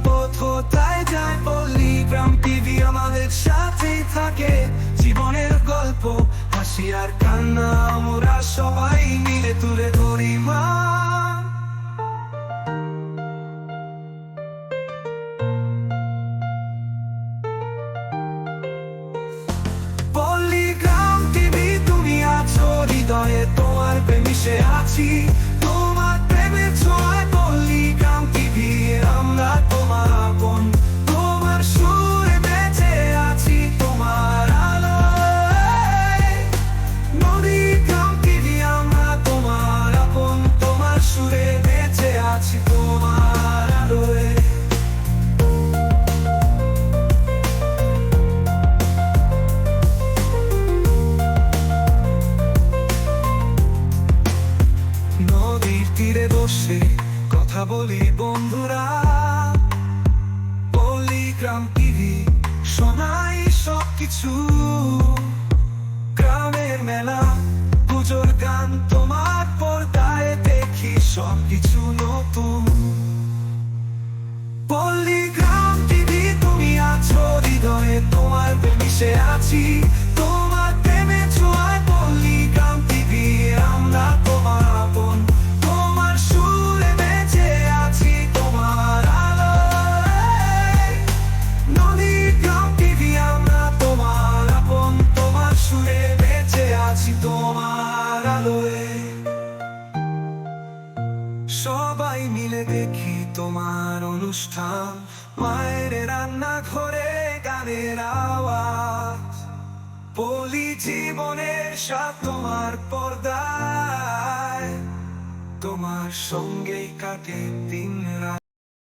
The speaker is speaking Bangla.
পথ কোথায় যায়, পল্লীগ্রাম টিভি আমাদের সাথেই থাকে। জীবনের গল্প, হাসি আর কান্না আমরা সবাই মিলে তুলে ধরি মা। পল্লীগ্রাম টিভি, তুমি আছো হৃদয়ে, তোমার প্রেমিশে আছি। তোমার প্রেমের ছোঁয়ায় পল্লীগ্রাম টিভি, আমরা তোমার আপন। তোমার সুরে বেঁচে আছি, তোমার আলোয়। নদীগ্রাম টিভি, আমরা তোমার আপন। তোমার সুরে বেঁচে আছি, তোমার আলোয়। নদীর তীরে বসে কথা বলি বন্ধুরা, পল্লীগ্রাম টিভি শোনাই সবকিছু। গ্রামের মেলা, পুজোর গান, তোমার পর্দায় দেখি সবকিছু নতুন। পল্লীগ্রাম টিভি, তুমি আছো হৃদয়ে, তোমার প্রেমিশে আছি। তোমার প্রেমে ছোঁয়ায় পল্লীগ্রাম টিভি, আমরা তোমার আপন। তোমার সুরে বেঁচে আছি, তোমার আলোয়। নদীগ্রাম টিভি, আমরা তোমার আপন। তোমার সুরে বেঁচে আছি, তোমার আলোয়। সবাই মিলে দেখি তোমার অনুষ্ঠান, মায়ের রান্নাঘরে গানের আওয়াজ। পল্লী জীবনের স্বাদ তোমার পর্দায়, তোমার সঙ্গেই কাটে দিন রাত।